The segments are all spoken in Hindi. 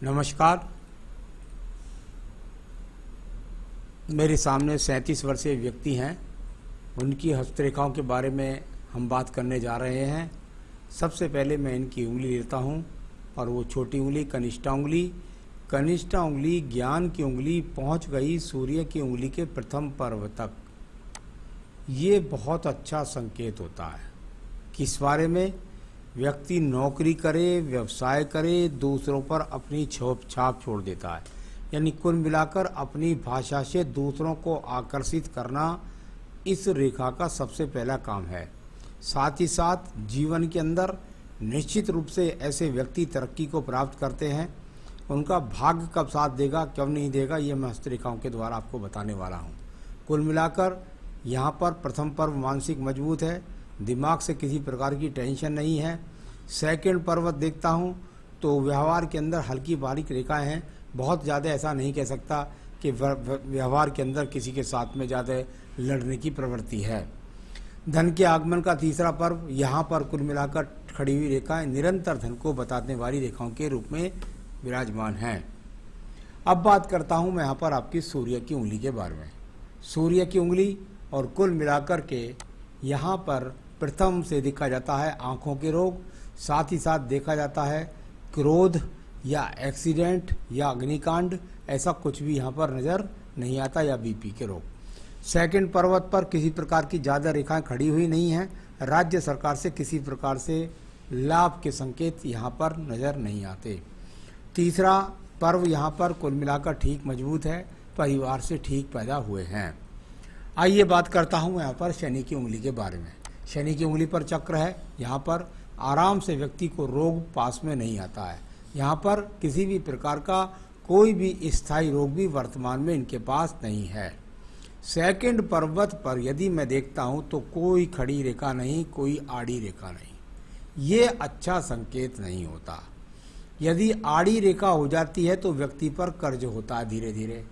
नमस्कार। मेरे सामने 37 वर्षीय व्यक्ति हैं। उनकी हस्तरेखाओं के बारे में हम बात करने जा रहे हैं। सबसे पहले मैं इनकी उंगली लेता हूं और वो छोटी उंगली कनिष्ठा उंगली ज्ञान की उंगली पहुंच गई सूर्य की उंगली के प्रथम पर्व तक। ये बहुत अच्छा संकेत होता है। किस बारे में? व्यक्ति नौकरी करे, व्यवसाय करे, दूसरों पर अपनी छाप छोड़ देता है। यानी कुल मिलाकर अपनी भाषा से दूसरों को आकर्षित करना इस रेखा का सबसे पहला काम है। साथ ही साथ जीवन के अंदर निश्चित रूप से ऐसे व्यक्ति तरक्की को प्राप्त करते हैं। उनका भाग्य कब साथ देगा, कब नहीं देगा, ये मैं हस्तरेखाओं के द्वारा आपको बताने वाला हूँ। कुल मिलाकर यहाँ पर प्रथम पर्व मानसिक मजबूत है, दिमाग से किसी प्रकार की टेंशन नहीं है। सेकंड पर्व देखता हूँ तो व्यवहार के अंदर हल्की बारीक रेखाएं हैं। बहुत ज़्यादा ऐसा नहीं कह सकता कि व्यवहार के अंदर किसी के साथ में ज़्यादा लड़ने की प्रवृत्ति है। धन के आगमन का तीसरा पर्व, यहाँ पर कुल मिलाकर खड़ी हुई रेखाएं निरंतर धन को बताने वाली रेखाओं के रूप में विराजमान हैं। अब बात करता हूँ मैं यहाँ पर आपकी सूर्य की उंगली के बारे में। सूर्य की उंगली और कुल मिलाकर के यहाँ पर प्रथम से देखा जाता है आँखों के रोग, साथ ही साथ देखा जाता है क्रोध या एक्सीडेंट या अग्निकांड, ऐसा कुछ भी यहाँ पर नज़र नहीं आता, या बीपी के रोग। सेकंड पर्वत पर किसी प्रकार की ज़्यादा रेखाएं खड़ी हुई नहीं हैं। राज्य सरकार से किसी प्रकार से लाभ के संकेत यहाँ पर नज़र नहीं आते। तीसरा पर्व यहाँ पर कुल मिलाकर ठीक मजबूत है, परिवार से ठीक पैदा हुए हैं। आइए बात करता हूँ यहाँ पर शनि की उंगली के बारे में। शनि की उंगली पर चक्र है। यहाँ पर आराम से व्यक्ति को रोग पास में नहीं आता है। यहाँ पर किसी भी प्रकार का कोई भी स्थायी रोग भी वर्तमान में इनके पास नहीं है। सेकंड पर्वत पर यदि मैं देखता हूँ तो कोई खड़ी रेखा नहीं, कोई आड़ी रेखा नहीं। ये अच्छा संकेत नहीं होता। यदि आड़ी रेखा हो जाती है तो व्यक्ति पर कर्ज होता है। धीरे धीरे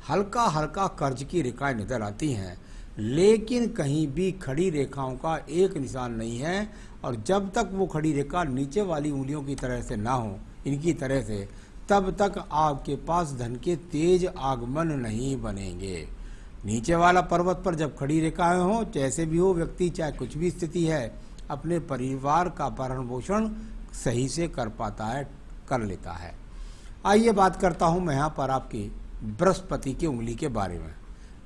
हल्का हल्का कर्ज की रेखाएं नजर आती हैं, लेकिन कहीं भी खड़ी रेखाओं का एक निशान नहीं है। और जब तक वो खड़ी रेखा नीचे वाली उंगलियों की तरह से ना हो, इनकी तरह से, तब तक आपके पास धन के तेज आगमन नहीं बनेंगे। नीचे वाला पर्वत पर जब खड़ी रेखाएं हो, जैसे भी हो, व्यक्ति चाहे कुछ भी स्थिति है, अपने परिवार का भरण पोषण सही से कर पाता है, कर लेता है। आइए बात करता हूँ मैं यहाँ पर आपकी बृहस्पति की उंगली के बारे में।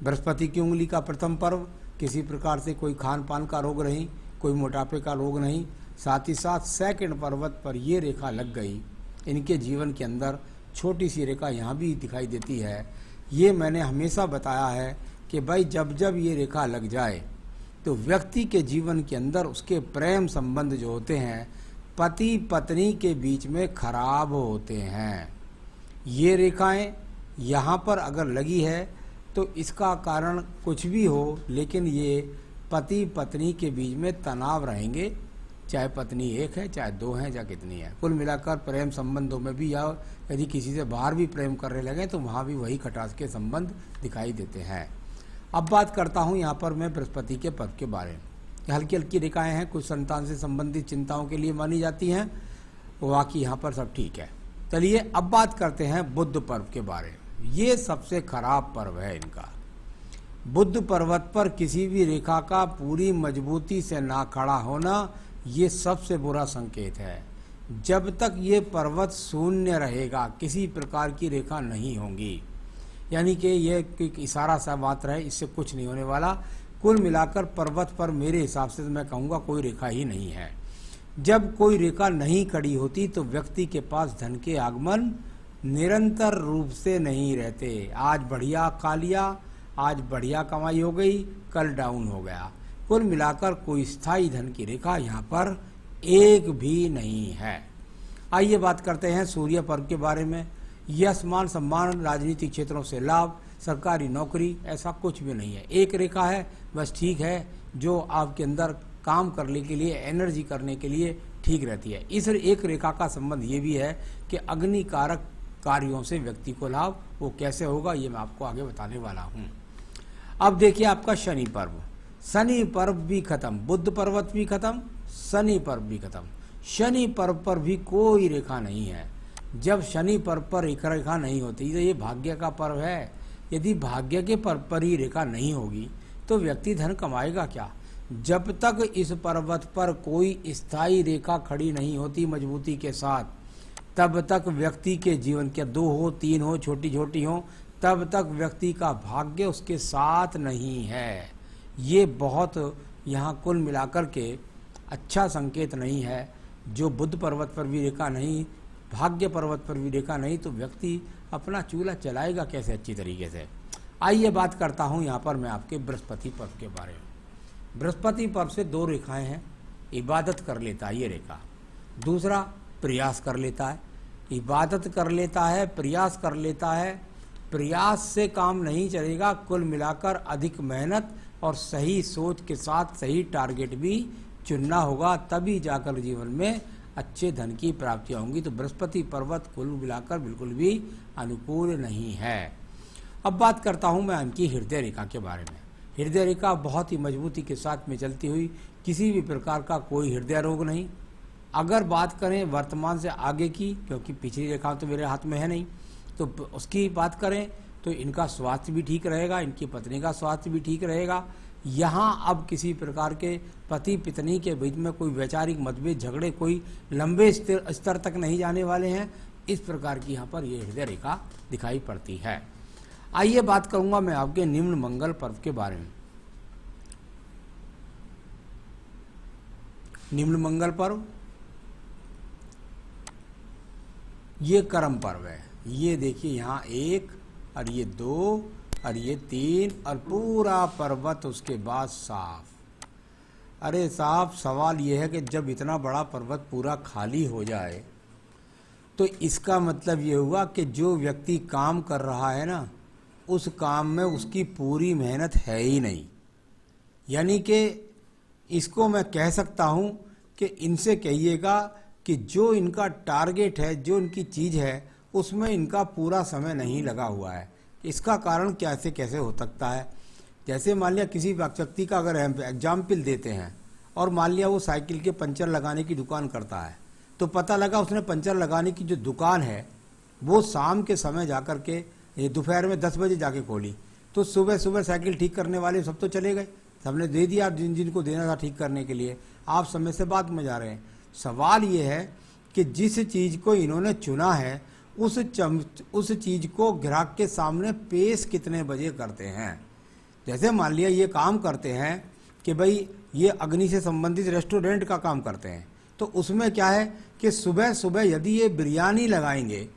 बृहस्पति की उंगली का प्रथम पर्व, किसी प्रकार से कोई खान पान का रोग नहीं, कोई मोटापे का रोग नहीं। साथ ही साथ सेकंड पर्वत पर ये रेखा लग गई, इनके जीवन के अंदर छोटी सी रेखा यहाँ भी दिखाई देती है। ये मैंने हमेशा बताया है कि भाई जब जब ये रेखा लग जाए तो व्यक्ति के जीवन के अंदर उसके प्रेम संबंध जो होते हैं पति पत्नी के बीच में खराब होते हैं। ये रेखाएं यहाँ पर अगर लगी है तो इसका कारण कुछ भी हो, लेकिन ये पति पत्नी के बीच में तनाव रहेंगे, चाहे पत्नी एक है, चाहे दो हैं, चाहे कितनी है। कुल मिलाकर प्रेम संबंधों में भी, या यदि किसी से बाहर भी प्रेम करने लगे तो वहाँ भी वही खटास के संबंध दिखाई देते हैं। अब बात करता हूँ यहाँ पर मैं बृहस्पति के पर्व के बारे में। हल्की हल्की रेखाएं हैं, कुछ संतान से संबंधित चिंताओं के लिए मानी जाती हैं, बाकी यहाँ पर सब ठीक है। चलिए अब बात करते हैं बुध पर्व के बारे में। ये सबसे खराब पर्व है इनका। बुध पर्वत पर किसी भी रेखा का पूरी मजबूती से ना खड़ा होना, ये सबसे बुरा संकेत है। जब तक ये पर्वत शून्य रहेगा, किसी प्रकार की रेखा नहीं होंगी, यानी कि ये एक इशारा सा मात्र है, इससे कुछ नहीं होने वाला। कुल मिलाकर पर्वत पर मेरे हिसाब से मैं कहूँगा कोई रेखा ही नहीं है। जब कोई रेखा नहीं खड़ी होती तो व्यक्ति के पास धन के आगमन निरंतर रूप से नहीं रहते। आज बढ़िया खा लिया, आज बढ़िया कमाई हो गई, कल डाउन हो गया। कुल मिलाकर कोई स्थायी धन की रेखा यहाँ पर एक भी नहीं है। आइए बात करते हैं सूर्य पर्व के बारे में। यश मान सम्मान, राजनीतिक क्षेत्रों से लाभ, सरकारी नौकरी, ऐसा कुछ भी नहीं है। एक रेखा है बस, ठीक है, जो आपके अंदर काम करने के लिए, एनर्जी करने के लिए ठीक रहती है। इस एक रेखा का संबंध ये भी है कि अग्निकारक कार्यों से व्यक्ति को लाभ, वो कैसे होगा ये मैं आपको आगे बताने वाला हूँ। अब देखिए आपका शनि पर्व। शनि पर्व भी खत्म, बुध पर्वत भी खत्म, शनि पर्व भी खत्म। शनि पर्व पर भी कोई रेखा नहीं है। जब शनि पर्व पर एक रेखा नहीं होती तो ये भाग्य का पर्व है। यदि भाग्य के पर्व पर ही रेखा नहीं होगी तो व्यक्ति धन कमाएगा क्या? जब तक इस पर्वत पर कोई स्थायी रेखा खड़ी नहीं होती मजबूती के साथ, तब तक व्यक्ति के जीवन के 2 हो 3 हो छोटी छोटी हो, तब तक व्यक्ति का भाग्य उसके साथ नहीं है। ये बहुत यहाँ कुल मिलाकर के अच्छा संकेत नहीं है। जो बुध पर्वत पर भी रेखा नहीं, भाग्य पर्वत पर भी रेखा नहीं, तो व्यक्ति अपना चूल्हा चलाएगा कैसे अच्छी तरीके से। आइए बात करता हूँ यहाँ पर मैं आपके बृहस्पति पर्व के बारे में। बृहस्पति पर्व से 2 रेखाएं हैं। इबादत कर लेता है ये रेखा, दूसरा प्रयास कर लेता है। इबादत कर लेता है, प्रयास कर लेता है। प्रयास से काम नहीं चलेगा, कुल मिलाकर अधिक मेहनत और सही सोच के साथ सही टारगेट भी चुनना होगा, तभी जाकर जीवन में अच्छे धन की प्राप्तियाँ होंगी। तो बृहस्पति पर्वत कुल मिलाकर बिल्कुल भी अनुकूल नहीं है। अब बात करता हूँ मैं इनकी हृदय रेखा के बारे में। हृदय रेखा बहुत ही मजबूती के साथ में चलती हुई, किसी भी प्रकार का कोई हृदय रोग नहीं। अगर बात करें वर्तमान से आगे की, क्योंकि पिछली रेखा तो मेरे हाथ में है नहीं, तो उसकी बात करें तो इनका स्वास्थ्य भी ठीक रहेगा, इनकी पत्नी का स्वास्थ्य भी ठीक रहेगा। यहाँ अब किसी प्रकार के पति पत्नी के बीच में कोई वैचारिक मतभेद झगड़े कोई लंबे स्तर तक नहीं जाने वाले हैं। इस प्रकार की यहाँ पर ये हृदय रेखा दिखाई पड़ती है। आइए बात करूंगा मैं आपके निम्न मंगल पर्व के बारे में। निम्न मंगल पर्व ये कर्म पर्व है। ये देखिए यहाँ 1 और ये 2 और ये 3 और पूरा पर्वत उसके बाद साफ। अरे साहब, सवाल ये है कि जब इतना बड़ा पर्वत पूरा खाली हो जाए तो इसका मतलब ये हुआ कि जो व्यक्ति काम कर रहा है ना, उस काम में उसकी पूरी मेहनत है ही नहीं। यानी कि इसको मैं कह सकता हूँ कि इनसे कहिएगा कि जो इनका टारगेट है, जो इनकी चीज़ है, उसमें इनका पूरा समय नहीं लगा हुआ है। इसका कारण कैसे कैसे हो सकता है? जैसे मान लिया किसी व्यक्ति का अगर एग्जाम्पल देते हैं और मान लिया वो साइकिल के पंचर लगाने की दुकान करता है, तो पता लगा उसने पंचर लगाने की जो दुकान है वो शाम के समय जाकर के, ये दोपहर में 10 बजे जाके खोली, तो सुबह सुबह साइकिल ठीक करने वाले सब तो चले गए, सबने दे दिया जिनको देना था ठीक करने के लिए। आप समय से बाद में जा रहे हैं। सवाल ये है कि जिस चीज़ को इन्होंने चुना है उस चीज़ को ग्राहक के सामने पेश कितने बजे करते हैं। जैसे मान लिया ये काम करते हैं कि भाई ये अग्नि से संबंधित रेस्टोरेंट का काम करते हैं, तो उसमें क्या है कि सुबह सुबह यदि ये बिरयानी लगाएंगे,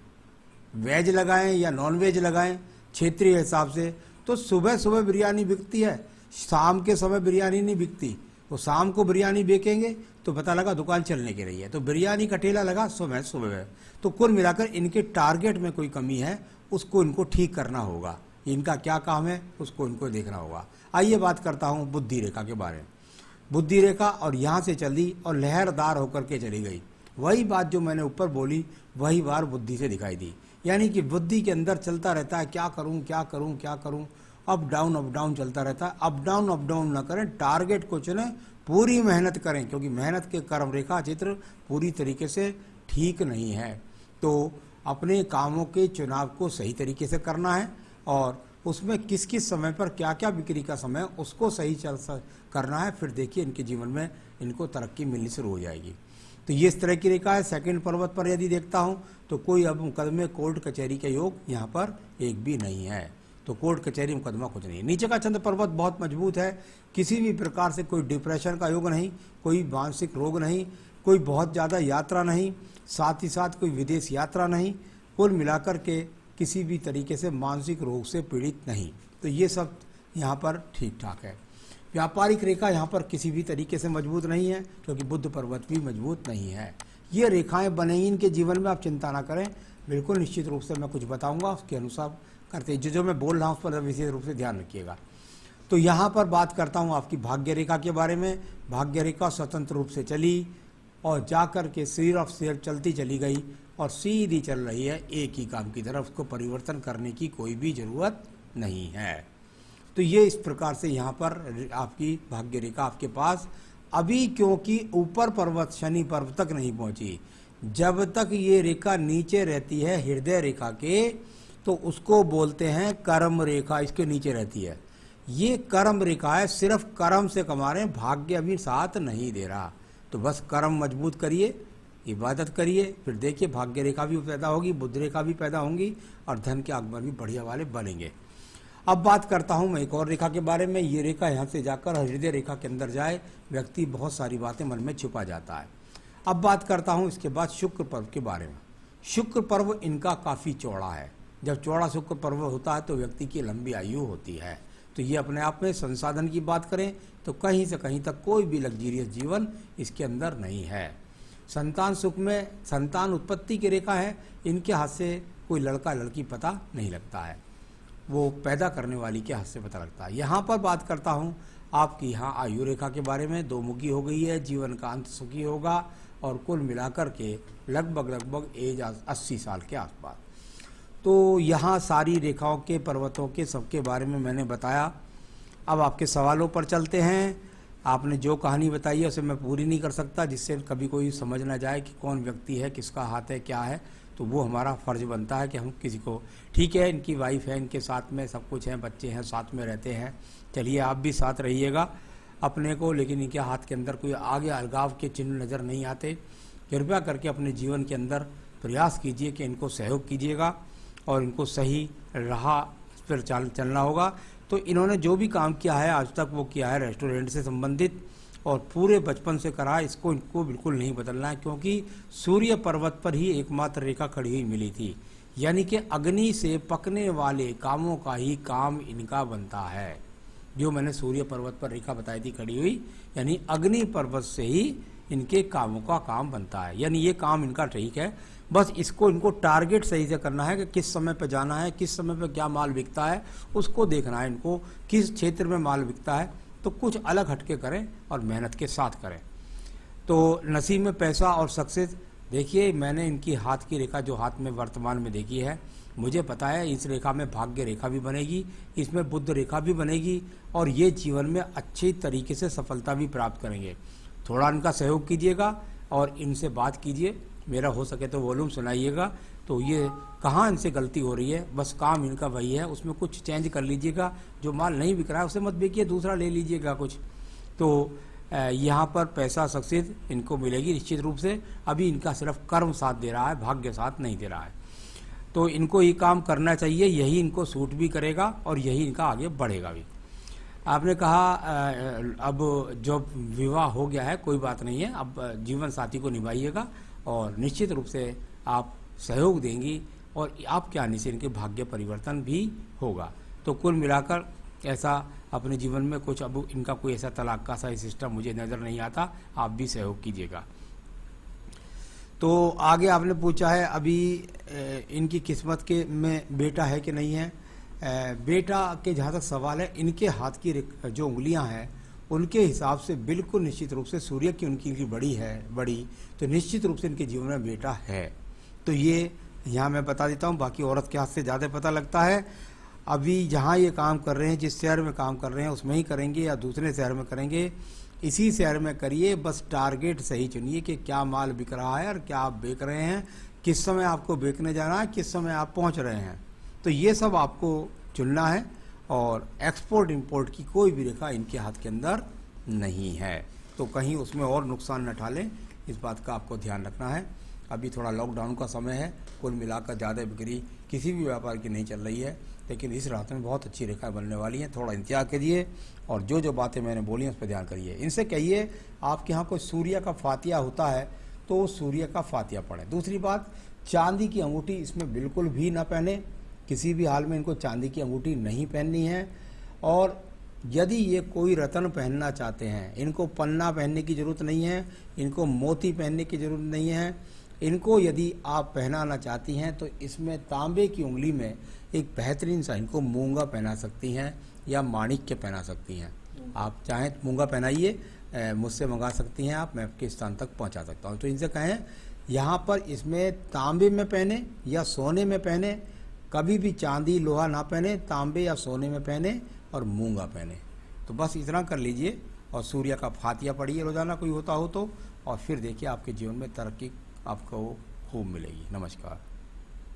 वेज लगाएं या नॉन वेज लगाएं क्षेत्रीय हिसाब से, तो सुबह सुबह बिरयानी बिकती है, शाम के समय बिरयानी नहीं बिकती। तो शाम को बिरयानी बेचेंगे तो पता लगा दुकान चलने की रही है, तो बिरयानी का ठेला लगा सुबह सुबह। तो कुल मिलाकर इनके टारगेट में कोई कमी है, उसको इनको ठीक करना होगा। इनका क्या काम है उसको इनको देखना होगा। आइए बात करता हूँ बुद्धि रेखा के बारे में। बुद्धि रेखा और यहाँ से चली और लहरदार होकर के चली गई। वही बात जो मैंने ऊपर बोली वही बार बुद्धि से दिखाई दी। यानी कि बुद्धि के अंदर चलता रहता है, क्या करूँ क्या करूँ क्या करूँ, अप डाउन चलता रहता है। अप डाउन ना करें, टारगेट को चुनें, पूरी मेहनत करें, क्योंकि मेहनत के कर्म रेखा चित्र पूरी तरीके से ठीक नहीं है। तो अपने कामों के चुनाव को सही तरीके से करना है और उसमें किस किस समय पर क्या क्या बिक्री का समय उसको सही करना है। फिर देखिए इनके जीवन में इनको तरक्की मिलनी शुरू हो जाएगी। तो ये इस तरह की रेखा है। सेकंड पर्वत पर यदि देखता हूँ तो कोई अब मुकदमे कोर्ट कचहरी के योग यहाँ पर एक भी नहीं है, तो कोर्ट कचहरी मुकदमा कुछ नहीं है। नीचे का चंद्र पर्वत बहुत मजबूत है, किसी भी प्रकार से कोई डिप्रेशन का योग नहीं, कोई मानसिक रोग नहीं, कोई बहुत ज़्यादा यात्रा नहीं, साथ ही साथ कोई विदेश यात्रा नहीं, कुल मिलाकर के किसी भी तरीके से मानसिक रोग से पीड़ित नहीं। तो ये सब यहाँ पर ठीक ठाक है। व्यापारिक रेखा यहाँ पर किसी भी तरीके से मजबूत नहीं है, क्योंकि बुध पर्वत भी मजबूत नहीं है। ये रेखाएं बनेगी इनके जीवन में, आप चिंता ना करें, बिल्कुल निश्चित रूप से मैं कुछ बताऊंगा उसके अनुसार करते, जो मैं बोल रहा हूँ उस पर विशेष रूप से ध्यान रखिएगा। तो यहाँ पर बात करता हूँ आपकी भाग्य रेखा के बारे में। भाग्य रेखा स्वतंत्र रूप से चली और जाकर के सिर ऑफ सिर चलती चली गई और सीधी चल रही है एक ही काम की तरफ, उसको परिवर्तन करने की कोई भी ज़रूरत नहीं है। तो ये इस प्रकार से यहाँ पर आपकी भाग्य रेखा आपके पास अभी, क्योंकि ऊपर पर्वत शनि पर्व तक नहीं पहुँची, जब तक ये रेखा नीचे रहती है हृदय रेखा के, तो उसको बोलते हैं कर्म रेखा, इसके नीचे रहती है। ये कर्म रेखा है, सिर्फ कर्म से कमा रहे हैं, भाग्य अभी साथ नहीं दे रहा। तो बस कर्म मजबूत करिए, इबादत करिए, फिर देखिए भाग्य रेखा भी पैदा होगी, बुद्ध रेखा भी पैदा होंगी और धन के आगमन भी बढ़िया वाले बनेंगे। अब बात करता हूँ मैं एक और रेखा के बारे में। ये रेखा यहाँ से जाकर हृदय रेखा के अंदर जाए, व्यक्ति बहुत सारी बातें मन में छुपा जाता है। अब बात करता हूँ इसके बाद शुक्र पर्व के बारे में। शुक्र पर्व इनका काफ़ी चौड़ा है। जब चौड़ा शुक्र पर्व होता है तो व्यक्ति की लंबी आयु होती है। तो ये अपने आप में संसाधन की बात करें तो कहीं से कहीं तक कोई भी लग्जीरियस जीवन इसके अंदर नहीं है। संतान सुख में संतान उत्पत्ति की रेखा है। इनके हाथ से कोई लड़का लड़की पता नहीं लगता है, वो पैदा करने वाली के हाथ से पता लगता है। यहाँ पर बात करता हूँ आपकी यहाँ आयु रेखा के बारे में। 2 मुखी हो गई है, जीवन का अंत सुखी होगा और कुल मिलाकर के लगभग एज 80 साल के आसपास। तो यहाँ सारी रेखाओं के, पर्वतों के, सबके बारे में मैंने बताया। अब आपके सवालों पर चलते हैं। आपने जो कहानी बताई है उसे मैं पूरी नहीं कर सकता, जिससे कभी कोई समझ ना जाए कि कौन व्यक्ति है, किसका हाथ है, क्या है। तो वो हमारा फ़र्ज बनता है कि हम किसी को, ठीक है इनकी वाइफ है, इनके साथ में सब कुछ है, बच्चे हैं, साथ में रहते हैं, चलिए आप भी साथ रहिएगा अपने को, लेकिन इनके हाथ के अंदर कोई आगे अलगाव के चिन्ह नज़र नहीं आते। कृपया करके अपने जीवन के अंदर प्रयास कीजिए कि इनको सहयोग कीजिएगा और इनको सही राह पर चलना होगा। तो इन्होंने जो भी काम किया है आज तक, वो किया है रेस्टोरेंट से संबंधित और पूरे बचपन से करा। इसको इनको बिल्कुल नहीं बदलना है, क्योंकि सूर्य पर्वत पर ही एकमात्र रेखा खड़ी हुई मिली थी। यानी कि अग्नि से पकने वाले कामों का ही काम इनका बनता है। जो मैंने सूर्य पर्वत पर रेखा बताई थी खड़ी हुई, यानी अग्नि पर्वत से ही इनके कामों का काम बनता है। यानी ये काम इनका ठीक है, बस इसको इनको टारगेट सही से करना है कि किस समय पे जाना है, किस समय पे क्या माल बिकता है, उसको देखना है इनको, किस क्षेत्र में माल बिकता है। तो कुछ अलग हटके करें और मेहनत के साथ करें। तो नसीब में पैसा और सक्सेस, देखिए मैंने इनकी हाथ की रेखा जो हाथ में वर्तमान में देखी है, मुझे पता है इस रेखा में भाग्य रेखा भी बनेगी, इसमें बुद्ध रेखा भी बनेगी और ये जीवन में अच्छी तरीके से सफलता भी प्राप्त करेंगे। थोड़ा इनका सहयोग कीजिएगा और इनसे बात कीजिए, मेरा हो सके तो वॉल्यूम सुनाइएगा। तो ये कहाँ इनसे गलती हो रही है, बस काम इनका वही है, उसमें कुछ चेंज कर लीजिएगा। जो माल नहीं बिक रहा है उसे मत बेचिए, दूसरा ले लीजिएगा कुछ। तो यहाँ पर पैसा सक्सेस इनको मिलेगी निश्चित रूप से। अभी इनका सिर्फ कर्म साथ दे रहा है, भाग्य साथ नहीं दे रहा है। तो इनको ये काम करना चाहिए, यही इनको सूट भी करेगा और यही इनका आगे बढ़ेगा भी। आपने कहा अब जब विवाह हो गया है कोई बात नहीं है, अब जीवन साथी को निभाइएगा और निश्चित रूप से आप सहयोग देंगी और आपके आने से इनके भाग्य परिवर्तन भी होगा। तो कुल मिलाकर ऐसा अपने जीवन में कुछ अब इनका कोई ऐसा तलाक का सही सिस्टम मुझे नज़र नहीं आता, आप भी सहयोग कीजिएगा। तो आगे आपने पूछा है अभी इनकी किस्मत के में बेटा है कि नहीं है। बेटा के जहाँ तक सवाल है, इनके हाथ की जो उंगलियां हैं उनके हिसाब से बिल्कुल निश्चित रूप से सूर्य की उनकी बड़ी, तो निश्चित रूप से इनके जीवन में बेटा है। तो ये यहाँ मैं बता देता हूँ, बाकी औरत के हाथ से ज़्यादा पता लगता है। अभी जहाँ ये काम कर रहे हैं, जिस शहर में काम कर रहे हैं उसमें ही करेंगे या दूसरे शहर में करेंगे, इसी शहर में करिए। बस टारगेट सही चुनिए कि क्या माल बिक रहा है और क्या आप बेच रहे हैं, किस समय आपको बेचने जाना है, किस समय आप पहुँच रहे हैं। तो ये सब आपको चुनना है और एक्सपोर्ट इंपोर्ट की कोई भी रेखा इनके हाथ के अंदर नहीं है। तो कहीं उसमें और नुकसान न डालें, इस बात का आपको ध्यान रखना है। अभी थोड़ा लॉकडाउन का समय है, कुल मिलाकर ज़्यादा बिक्री किसी भी व्यापार की नहीं चल रही है, लेकिन इस रात में बहुत अच्छी रेखा बनने वाली हैं। थोड़ा इंतजार करिए और जो जो बातें मैंने बोली उस पर ध्यान करिए। इनसे कहिए आपके यहाँ कोई सूर्य का फातिया होता है तो सूर्य का फातिया पढ़ें। दूसरी बात, चांदी की अंगूठी इसमें बिल्कुल भी ना पहने, किसी भी हाल में इनको चांदी की अंगूठी नहीं पहननी है। और यदि ये कोई रत्न पहनना चाहते हैं, इनको पन्ना पहनने की ज़रूरत नहीं है, इनको मोती पहनने की ज़रूरत नहीं है। इनको यदि आप पहनाना चाहती हैं तो इसमें तांबे की उंगली में एक बेहतरीन सा इनको मूंगा पहना सकती हैं या माणिक्य पहना सकती हैं। आप चाहें तो मूंगा पहनाइए, मुझसे मंगा सकती हैं आप, मैं आपके स्थान तक पहुंचा सकता हूं। तो इनसे कहें यहाँ पर इसमें तांबे में पहने या सोने में पहने, कभी भी चांदी लोहा ना पहने, तांबे या सोने में पहने और मूंगा पहने। तो बस इतना कर लीजिए और सूर्य का फातिया पढ़िए रोजाना कोई होता हो तो, और फिर देखिए आपके जीवन में तरक्की आपको खूब मिलेगी। नमस्कार।